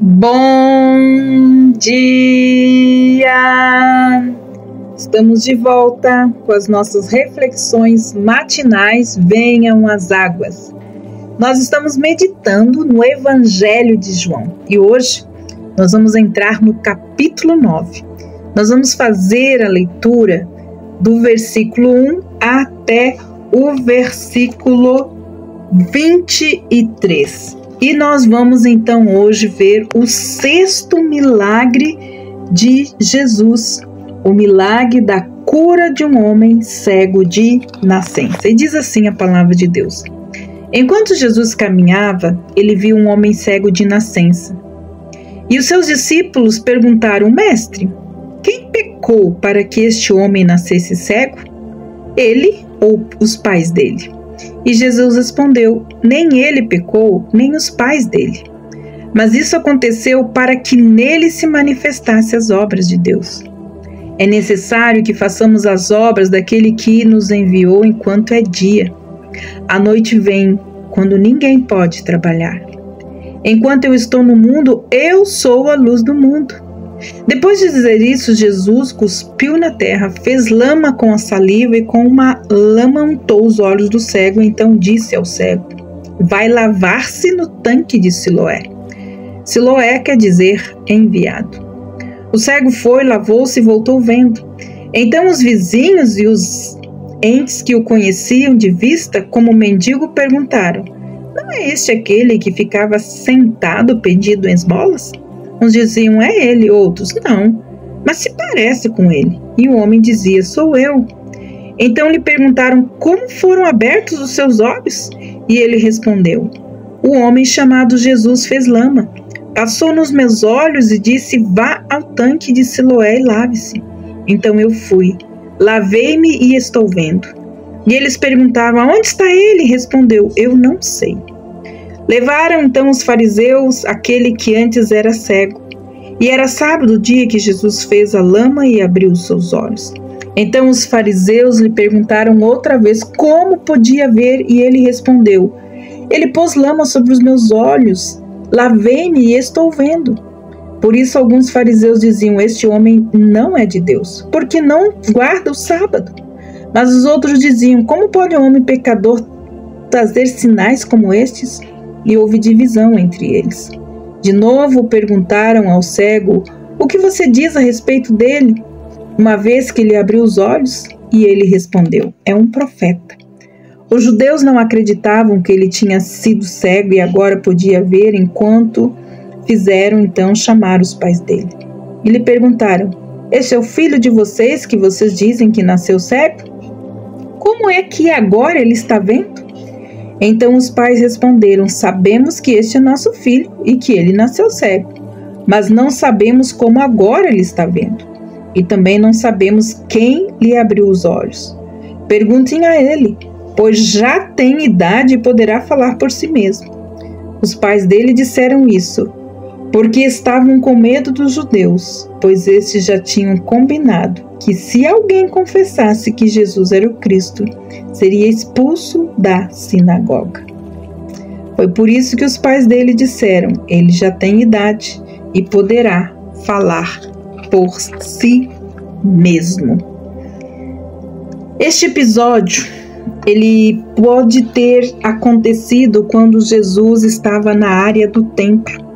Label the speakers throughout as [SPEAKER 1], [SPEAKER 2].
[SPEAKER 1] Bom dia! Estamos de volta com as nossas reflexões matinais. Venham as águas. Nós estamos meditando no Evangelho de João e hoje nós vamos entrar no capítulo 9. Nós vamos fazer a leitura do versículo 1 até o versículo 23. E nós vamos então hoje ver o sexto milagre de Jesus, o milagre da cura de um homem cego de nascença. E diz assim a palavra de Deus: enquanto Jesus caminhava, ele viu um homem cego de nascença. E os seus discípulos perguntaram: Mestre, quem pecou para que este homem nascesse cego? Ele ou os pais dele? E Jesus respondeu: nem ele pecou, nem os pais dele. Mas isso aconteceu para que nele se manifestassem as obras de Deus. É necessário que façamos as obras daquele que nos enviou enquanto é dia. A noite vem, quando ninguém pode trabalhar. Enquanto eu estou no mundo, eu sou a luz do mundo. Depois de dizer isso, Jesus cuspiu na terra, fez lama com a saliva e com uma lama untou os olhos do cego. Então disse ao cego: vai lavar-se no tanque de Siloé. Siloé quer dizer enviado. O cego foi, lavou-se e voltou vendo. Então os vizinhos e os entes que o conheciam de vista como mendigo perguntaram: não é este aquele que ficava sentado pedindo esmolas? Uns diziam: é ele, outros: não, mas se parece com ele. E o homem dizia: sou eu. Então lhe perguntaram: como foram abertos os seus olhos? E ele respondeu: o homem chamado Jesus fez lama, passou nos meus olhos e disse: vá ao tanque de Siloé e lave-se. Então eu fui, lavei-me e estou vendo. E eles perguntaram: aonde está ele? Respondeu: eu não sei. Levaram então os fariseus aquele que antes era cego. E era sábado o dia que Jesus fez a lama e abriu os seus olhos. Então os fariseus lhe perguntaram outra vez como podia ver, e ele respondeu: ele pôs lama sobre os meus olhos, lavei-me e estou vendo. Por isso alguns fariseus diziam: este homem não é de Deus, porque não guarda o sábado. Mas os outros diziam: como pode um homem pecador fazer sinais como estes? E houve divisão entre eles. De novo perguntaram ao cego: o que você diz a respeito dele, uma vez que lhe abriu os olhos? E ele respondeu: é um profeta. Os judeus não acreditavam que ele tinha sido cego e agora podia ver, enquanto fizeram então chamar os pais dele. E lhe perguntaram: este é o filho de vocês que vocês dizem que nasceu cego? Como é que agora ele está vendo? Então os pais responderam: sabemos que este é nosso filho e que ele nasceu cego, mas não sabemos como agora ele está vendo. E também não sabemos quem lhe abriu os olhos. Perguntem a ele, pois já tem idade e poderá falar por si mesmo. Os pais dele disseram isso porque estavam com medo dos judeus, pois estes já tinham combinado que se alguém confessasse que Jesus era o Cristo, seria expulso da sinagoga. Foi por isso que os pais dele disseram: ele já tem idade e poderá falar por si mesmo. Este episódio, ele pode ter acontecido quando Jesus estava na área do templo.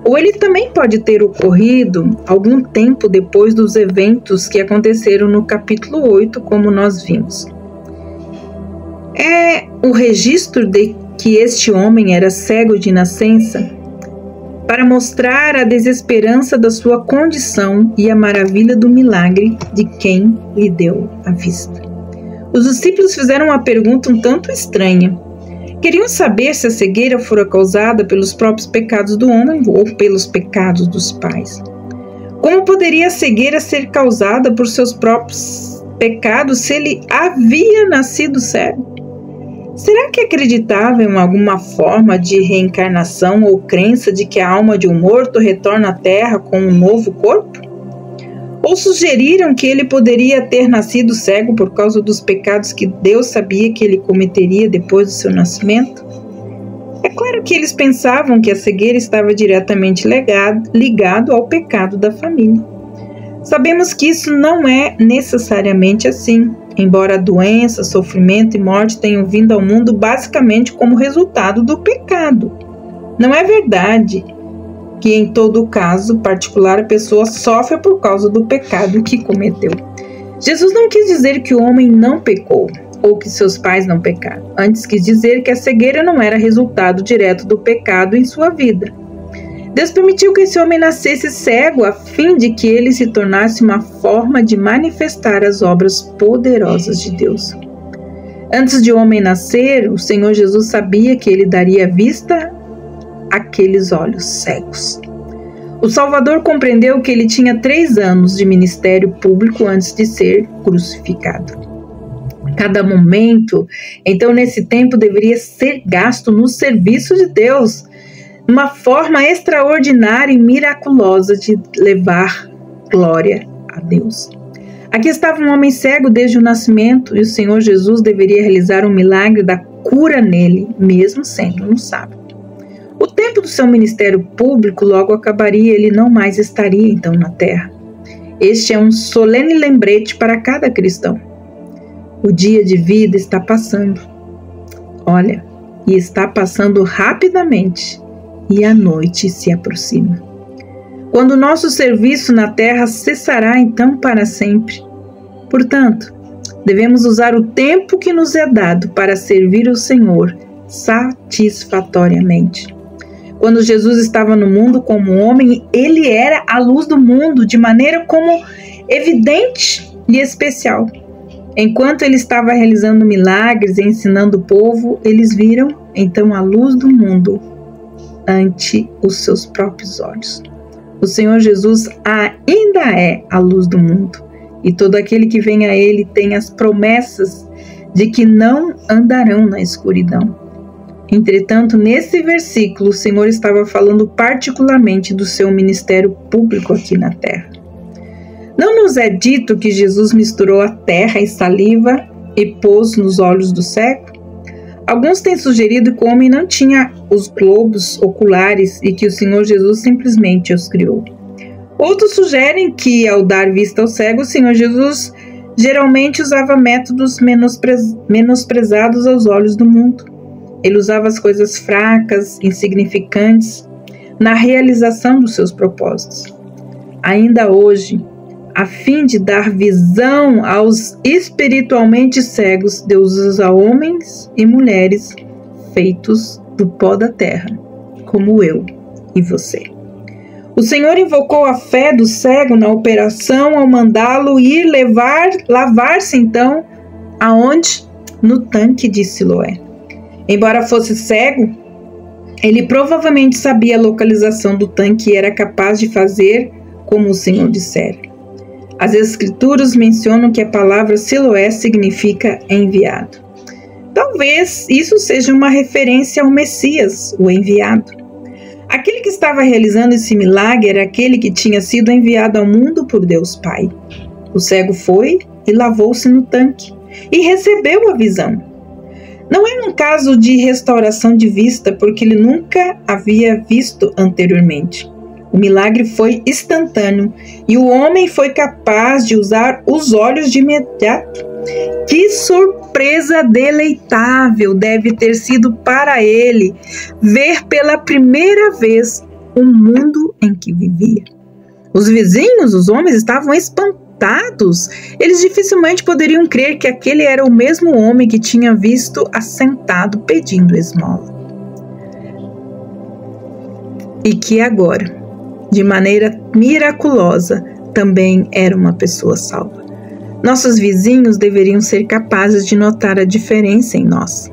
[SPEAKER 1] Ou ele também pode ter ocorrido algum tempo depois dos eventos que aconteceram no capítulo 8, como nós vimos. É o registro de que este homem era cego de nascença para mostrar a desesperança da sua condição e a maravilha do milagre de quem lhe deu a vista. Os discípulos fizeram uma pergunta um tanto estranha. Queriam saber se a cegueira fora causada pelos próprios pecados do homem ou pelos pecados dos pais. Como poderia a cegueira ser causada por seus próprios pecados se ele havia nascido cego? Será que acreditavam em alguma forma de reencarnação ou crença de que a alma de um morto retorna à terra com um novo corpo? Ou sugeriram que ele poderia ter nascido cego por causa dos pecados que Deus sabia que ele cometeria depois do seu nascimento? É claro que eles pensavam que a cegueira estava diretamente ligado ao pecado da família. Sabemos que isso não é necessariamente assim, embora a doença, sofrimento e morte tenham vindo ao mundo basicamente como resultado do pecado. Não é verdade que em todo caso particular a pessoa sofre por causa do pecado que cometeu. Jesus não quis dizer que o homem não pecou, ou que seus pais não pecaram. Antes quis dizer que a cegueira não era resultado direto do pecado em sua vida. Deus permitiu que esse homem nascesse cego a fim de que ele se tornasse uma forma de manifestar as obras poderosas de Deus. Antes de o homem nascer, o Senhor Jesus sabia que ele daria vista àqueles olhos cegos. O Salvador compreendeu que ele tinha 3 anos de ministério público antes de ser crucificado. Cada momento, então, nesse tempo, deveria ser gasto no serviço de Deus, uma forma extraordinária e miraculosa de levar glória a Deus. Aqui estava um homem cego desde o nascimento e o Senhor Jesus deveria realizar um milagre da cura nele, mesmo sendo um sábado. O tempo do seu ministério público logo acabaria e ele não mais estaria então na terra. Este é um solene lembrete para cada cristão. O dia de vida está passando. Olha, e está passando rapidamente. E a noite se aproxima. Quando o nosso serviço na terra cessará então para sempre. Portanto, devemos usar o tempo que nos é dado para servir o Senhor satisfatoriamente. Quando Jesus estava no mundo como homem, ele era a luz do mundo de maneira como evidente e especial. Enquanto ele estava realizando milagres e ensinando o povo, eles viram então a luz do mundo ante os seus próprios olhos. O Senhor Jesus ainda é a luz do mundo, e todo aquele que vem a Ele tem as promessas de que não andarão na escuridão. Entretanto, nesse versículo, o Senhor estava falando particularmente do seu ministério público aqui na terra. Não nos é dito que Jesus misturou a terra e saliva e pôs nos olhos do cego? Alguns têm sugerido que o homem não tinha os globos oculares e que o Senhor Jesus simplesmente os criou. Outros sugerem que, ao dar vista ao cego, o Senhor Jesus geralmente usava métodos menosprezados aos olhos do mundo. Ele usava as coisas fracas, insignificantes, na realização dos seus propósitos. Ainda hoje, a fim de dar visão aos espiritualmente cegos, Deus usa homens e mulheres feitos do pó da terra, como eu e você. O Senhor invocou a fé do cego na operação ao mandá-lo ir lavar-se então, aonde? No tanque de Siloé. Embora fosse cego, ele provavelmente sabia a localização do tanque e era capaz de fazer como o Senhor dissera. As Escrituras mencionam que a palavra Siloé significa enviado. Talvez isso seja uma referência ao Messias, o enviado. Aquele que estava realizando esse milagre era aquele que tinha sido enviado ao mundo por Deus Pai. O cego foi e lavou-se no tanque e recebeu a visão. Não é um caso de restauração de vista, porque ele nunca havia visto anteriormente. O milagre foi instantâneo e o homem foi capaz de usar os olhos de imediato. Que surpresa deleitável deve ter sido para ele ver pela primeira vez o mundo em que vivia. Os vizinhos, os homens, estavam espantados. Eles dificilmente poderiam crer que aquele era o mesmo homem que tinha visto assentado pedindo esmola. E que agora, de maneira miraculosa, também era uma pessoa salva. Nossos vizinhos deveriam ser capazes de notar a diferença em nós.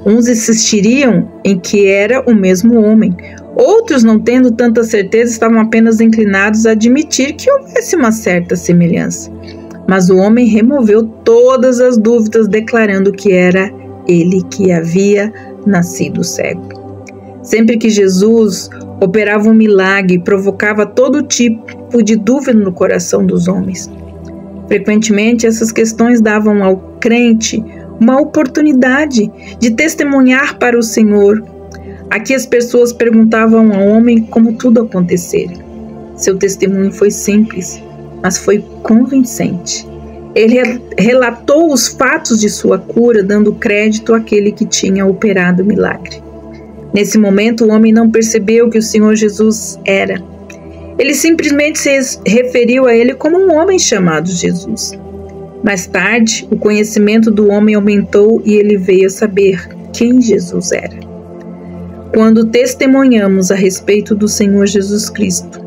[SPEAKER 1] Uns insistiriam em que era o mesmo homem. Outros, não tendo tanta certeza, estavam apenas inclinados a admitir que houvesse uma certa semelhança. Mas o homem removeu todas as dúvidas, declarando que era ele que havia nascido cego. Sempre que Jesus operava um milagre, provocava todo tipo de dúvida no coração dos homens. Frequentemente, essas questões davam ao crente uma oportunidade de testemunhar para o Senhor. Aqui as pessoas perguntavam ao homem como tudo acontecera. Seu testemunho foi simples, mas foi convincente. Ele relatou os fatos de sua cura, dando crédito àquele que tinha operado o milagre. Nesse momento, o homem não percebeu que o Senhor Jesus era. Ele simplesmente se referiu a ele como um homem chamado Jesus. Mais tarde, o conhecimento do homem aumentou e ele veio a saber quem Jesus era. Quando testemunhamos a respeito do Senhor Jesus Cristo,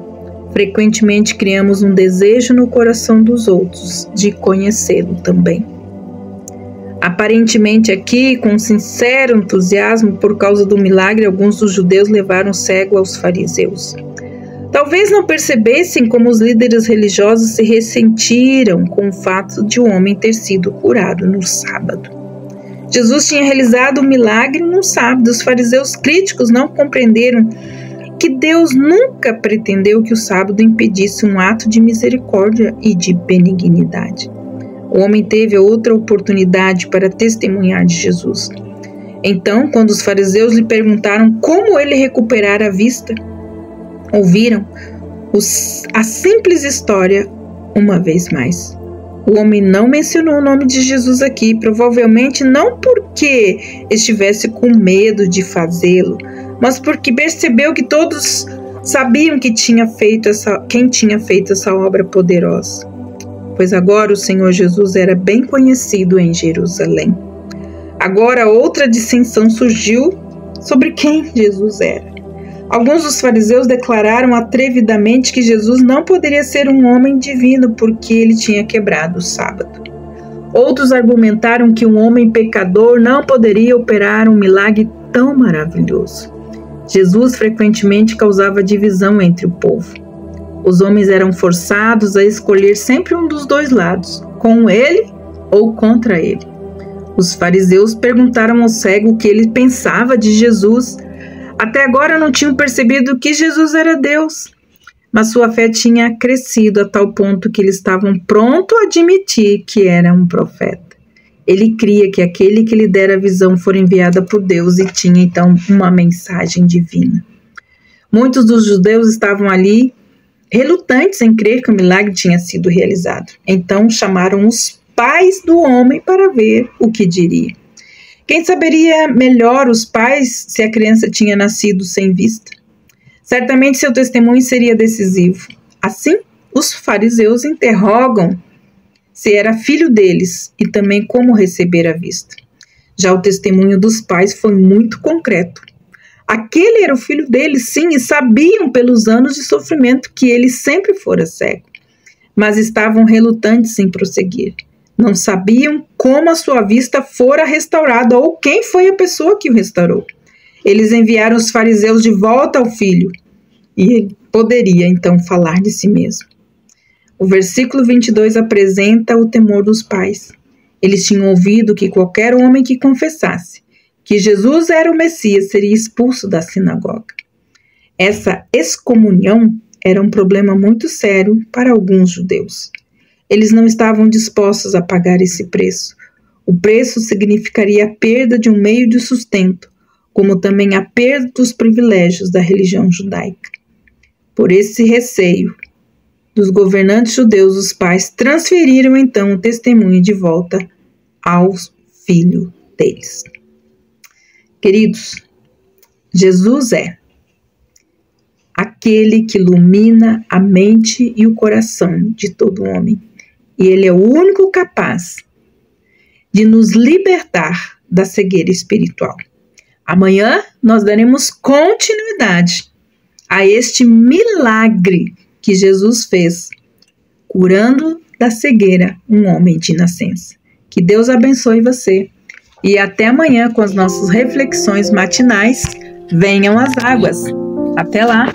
[SPEAKER 1] frequentemente criamos um desejo no coração dos outros de conhecê-lo também. Aparentemente aqui, com sincero entusiasmo por causa do milagre, alguns dos judeus levaram cego aos fariseus. Talvez não percebessem como os líderes religiosos se ressentiram com o fato de o homem ter sido curado no sábado. Jesus tinha realizado o milagre no sábado. Os fariseus críticos não compreenderam que Deus nunca pretendeu que o sábado impedisse um ato de misericórdia e de benignidade. O homem teve outra oportunidade para testemunhar de Jesus. Então, quando os fariseus lhe perguntaram como ele recuperara a vista, ouviram a simples história uma vez mais. O homem não mencionou o nome de Jesus aqui, provavelmente não porque estivesse com medo de fazê-lo, mas porque percebeu que todos sabiam que quem tinha feito essa obra poderosa. Pois agora o Senhor Jesus era bem conhecido em Jerusalém. Agora outra dissensão surgiu sobre quem Jesus era. Alguns dos fariseus declararam atrevidamente que Jesus não poderia ser um homem divino porque ele tinha quebrado o sábado. Outros argumentaram que um homem pecador não poderia operar um milagre tão maravilhoso. Jesus frequentemente causava divisão entre o povo. Os homens eram forçados a escolher sempre um dos dois lados, com ele ou contra ele. Os fariseus perguntaram ao cego o que ele pensava de Jesus. Até agora não tinham percebido que Jesus era Deus, mas sua fé tinha crescido a tal ponto que eles estavam prontos a admitir que era um profeta. Ele cria que aquele que lhe dera a visão fora enviado por Deus e tinha então uma mensagem divina. Muitos dos judeus estavam ali relutantes em crer que o milagre tinha sido realizado. Então chamaram os pais do homem para ver o que diria. Quem saberia melhor os pais se a criança tinha nascido sem vista? Certamente seu testemunho seria decisivo. Assim, os fariseus interrogam se era filho deles e também como receber a vista. Já o testemunho dos pais foi muito concreto. Aquele era o filho deles, sim, e sabiam pelos anos de sofrimento que ele sempre fora cego, mas estavam relutantes em prosseguir. Não sabiam como a sua vista fora restaurada ou quem foi a pessoa que o restaurou. Eles enviaram os fariseus de volta ao filho e ele poderia então falar de si mesmo. O versículo 22 apresenta o temor dos pais. Eles tinham ouvido que qualquer homem que confessasse que Jesus era o Messias seria expulso da sinagoga. Essa excomunhão era um problema muito sério para alguns judeus. Eles não estavam dispostos a pagar esse preço. O preço significaria a perda de um meio de sustento, como também a perda dos privilégios da religião judaica. Por esse receio dos governantes judeus, os pais transferiram então o testemunho de volta ao filho deles. Queridos, Jesus é aquele que ilumina a mente e o coração de todo homem. E ele é o único capaz de nos libertar da cegueira espiritual. Amanhã nós daremos continuidade a este milagre que Jesus fez, curando da cegueira um homem de nascença. Que Deus abençoe você. E até amanhã com as nossas reflexões matinais. Venham as águas. Até lá!